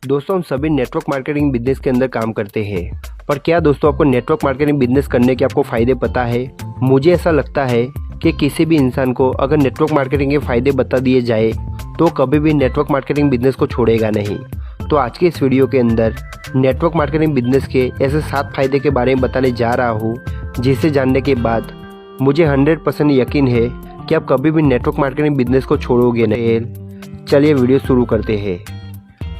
दोस्तों हम सभी नेटवर्क मार्केटिंग बिजनेस के अंदर काम करते हैं, पर क्या दोस्तों आपको नेटवर्क मार्केटिंग बिजनेस करने के आपको फ़ायदे पता है? मुझे ऐसा लगता है कि किसी भी इंसान को अगर नेटवर्क मार्केटिंग के फ़ायदे बता दिए जाए तो कभी भी नेटवर्क मार्केटिंग बिजनेस को छोड़ेगा नहीं। तो आज के इस वीडियो के अंदर नेटवर्क मार्केटिंग बिजनेस के ऐसे 7 फायदे के बारे में बताने जा रहा हूँ, जिसे जानने के बाद मुझे 100% यकीन है कि आप कभी भी नेटवर्क मार्केटिंग बिजनेस को छोड़ोगे नहीं। चलिए वीडियो शुरू करते हैं।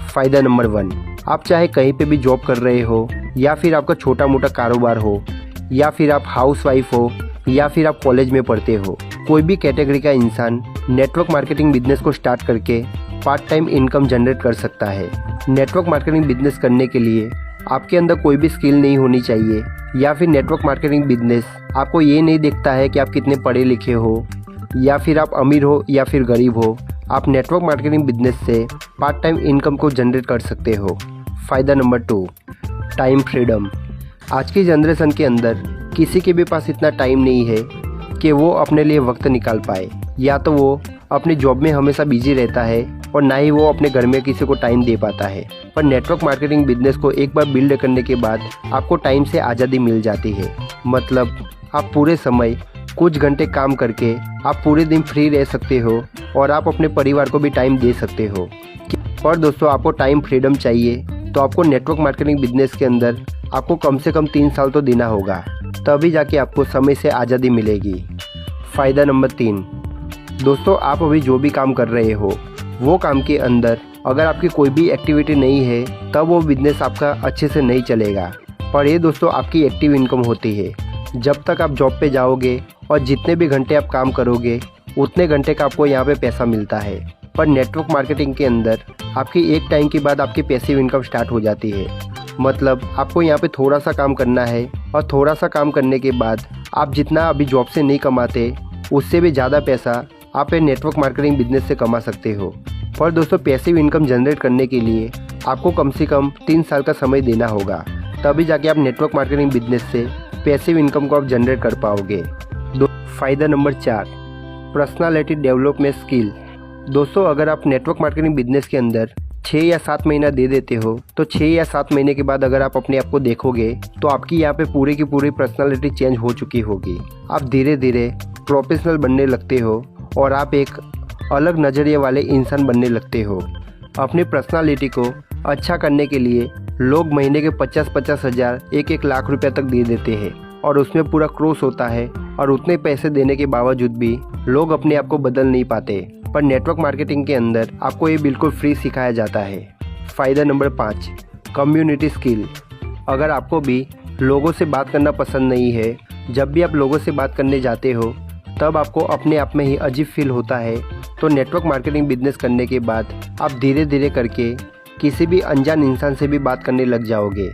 फ़ायदा नंबर 1, आप चाहे कहीं पे भी जॉब कर रहे हो या फिर आपका छोटा मोटा कारोबार हो या फिर आप हाउसवाइफ हो या फिर आप कॉलेज में पढ़ते हो, कोई भी कैटेगरी का इंसान नेटवर्क मार्केटिंग बिजनेस को स्टार्ट करके पार्ट टाइम इनकम जनरेट कर सकता है। नेटवर्क मार्केटिंग बिजनेस करने के लिए आपके अंदर कोई भी स्किल नहीं होनी चाहिए या फिर नेटवर्क मार्केटिंग बिजनेस आपको ये नहीं देखता है कि आप कितने पढ़े लिखे हो या फिर आप अमीर हो या फिर गरीब हो। आप नेटवर्क मार्केटिंग बिजनेस से पार्ट टाइम इनकम को जनरेट कर सकते हो। फ़ायदा नंबर 2, टाइम फ्रीडम। आज की जनरेशन के अंदर किसी के भी पास इतना टाइम नहीं है कि वो अपने लिए वक्त निकाल पाए। या तो वो अपनी जॉब में हमेशा बिजी रहता है और ना ही वो अपने घर में किसी को टाइम दे पाता है। पर नेटवर्क मार्केटिंग बिजनेस को एक बार बिल्ड करने के बाद आपको टाइम से आज़ादी मिल जाती है। मतलब आप पूरे समय कुछ घंटे काम करके आप पूरे दिन फ्री रह सकते हो और आप अपने परिवार को भी टाइम दे सकते हो। पर दोस्तों आपको टाइम फ्रीडम चाहिए तो आपको नेटवर्क मार्केटिंग बिजनेस के अंदर आपको कम से कम 3 साल तो देना होगा, तभी जाके आपको समय से आज़ादी मिलेगी। फ़ायदा नंबर 3, दोस्तों आप अभी जो भी काम कर रहे हो वो काम के अंदर अगर आपकी कोई भी एक्टिविटी नहीं है तब वो बिजनेस आपका अच्छे से नहीं चलेगा। पर ये दोस्तों आपकी एक्टिव इनकम होती है। जब तक आप जॉब पे जाओगे और जितने भी घंटे आप काम करोगे उतने घंटे का आपको यहाँ पे पैसा मिलता है। पर नेटवर्क मार्केटिंग के अंदर आपकी एक टाइम के बाद आपकी पैसिव इनकम स्टार्ट हो जाती है। मतलब आपको यहाँ पे थोड़ा सा काम करना है और थोड़ा सा काम करने के बाद आप जितना अभी जॉब से नहीं कमाते उससे भी ज़्यादा पैसा आप ये नेटवर्क मार्केटिंग बिजनेस से कमा सकते हो। पर दोस्तों पैसिव इनकम जनरेट करने के लिए आपको कम से कम 3 साल का समय देना होगा, तभी जाके आप नेटवर्क मार्केटिंग बिजनेस से पैसिव इनकम को आप जनरेट कर पाओगे। फ़ायदा नंबर 4, पर्सनालिटी डेवलपमेंट स्किल। दोस्तों अगर आप नेटवर्क मार्केटिंग बिजनेस के अंदर 6 या 7 महीना दे देते हो तो 6 या 7 महीने के बाद अगर आप अपने आप को देखोगे तो आपकी यहाँ पे पूरी की पूरी पर्सनालिटी चेंज हो चुकी होगी। आप धीरे धीरे प्रोफेशनल बनने लगते हो और आप एक अलग नज़रिए वाले इंसान बनने लगते हो। अपनी पर्सनालिटी को अच्छा करने के लिए लोग महीने के 50-50 हज़ार 1-1 लाख रुपये तक दे देते हैं और उसमें पूरा क्रॉस होता है और उतने पैसे देने के बावजूद भी लोग अपने आप को बदल नहीं पाते। पर नेटवर्क मार्केटिंग के अंदर आपको ये बिल्कुल फ्री सिखाया जाता है। फ़ायदा नंबर 5, कम्युनिटी स्किल। अगर आपको भी लोगों से बात करना पसंद नहीं है, जब भी आप लोगों से बात करने जाते हो तब आपको अपने आप में ही अजीब फील होता है, तो नेटवर्क मार्केटिंग बिजनेस करने के बाद आप धीरे धीरे करके किसी भी अनजान इंसान से भी बात करने लग जाओगे।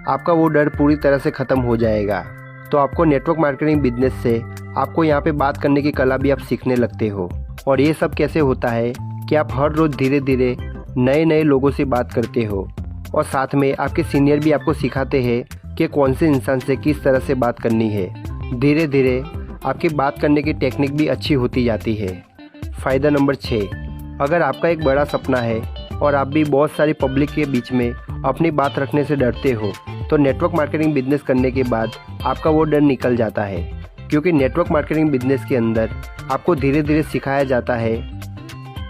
आपका वो डर पूरी तरह से ख़त्म हो जाएगा। तो आपको नेटवर्क मार्केटिंग बिजनेस से आपको यहाँ पे बात करने की कला भी आप सीखने लगते हो। और ये सब कैसे होता है कि आप हर रोज़ धीरे धीरे नए नए लोगों से बात करते हो और साथ में आपके सीनियर भी आपको सिखाते हैं कि कौन से इंसान से किस तरह से बात करनी है। धीरे धीरे आपकी बात करने की टेक्निक भी अच्छी होती जाती है। फ़ायदा नंबर 6, अगर आपका एक बड़ा सपना है और आप भी बहुत सारी पब्लिक के बीच में अपनी बात रखने से डरते हो तो नेटवर्क मार्केटिंग बिजनेस करने के बाद आपका वो डर निकल जाता है, क्योंकि नेटवर्क मार्केटिंग बिजनेस के अंदर आपको धीरे धीरे सिखाया जाता है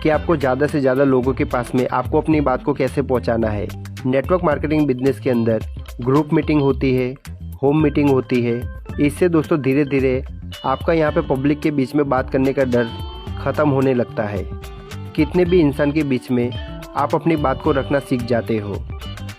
कि आपको ज़्यादा से ज़्यादा लोगों के पास में आपको अपनी बात को कैसे पहुंचाना है। नेटवर्क मार्केटिंग बिजनेस के अंदर ग्रुप मीटिंग होती है, होम मीटिंग होती है। इससे दोस्तों धीरे धीरे आपका यहाँ पे पब्लिक के बीच में बात करने का डर ख़त्म होने लगता है। कितने भी इंसान के बीच में आप अपनी बात को रखना सीख जाते हो।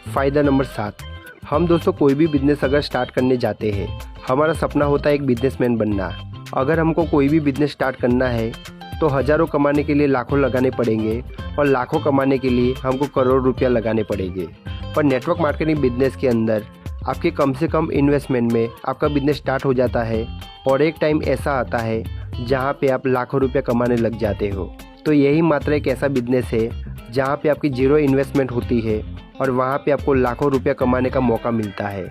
फ़ायदा नंबर 7, हम दोस्तों कोई भी बिज़नेस अगर स्टार्ट करने जाते हैं, हमारा सपना होता है एक बिजनेसमैन बनना। अगर हमको कोई भी बिज़नेस स्टार्ट करना है तो हज़ारों कमाने के लिए लाखों लगाने पड़ेंगे और लाखों कमाने के लिए हमको करोड़ रुपया लगाने पड़ेंगे। पर नेटवर्क मार्केटिंग बिजनेस के अंदर आपके कम से कम इन्वेस्टमेंट में आपका बिजनेस स्टार्ट हो जाता है और एक टाइम ऐसा आता है जहाँ पे आप लाखों रुपया कमाने लग जाते हो। तो यही मात्र एक ऐसा बिजनेस है जहाँ पे आपकी 0 इन्वेस्टमेंट होती है और वहाँ पे आपको लाखों रुपया कमाने का मौका मिलता है।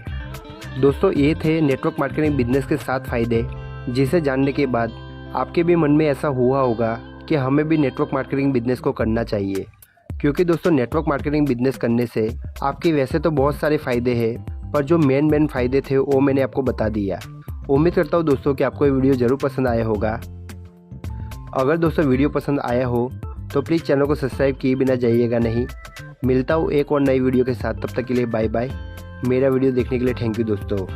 दोस्तों ये थे नेटवर्क मार्केटिंग बिजनेस के 7 फायदे, जिसे जानने के बाद आपके भी मन में ऐसा हुआ होगा कि हमें भी नेटवर्क मार्केटिंग बिजनेस को करना चाहिए। क्योंकि दोस्तों नेटवर्क मार्केटिंग बिजनेस करने से आपके वैसे तो बहुत सारे फ़ायदे हैं, पर जो मेन फ़ायदे थे वो मैंने आपको बता दिया। उम्मीद करता हूँ दोस्तों कि आपको ये वीडियो ज़रूर पसंद आया होगा। अगर दोस्तों वीडियो पसंद आया हो तो प्लीज़ चैनल को सब्सक्राइब किए बिना जाइएगा नहीं। मिलता हूँ एक और नई वीडियो के साथ, तब तक के लिए बाय बाय। मेरा वीडियो देखने के लिए थैंक यू दोस्तों।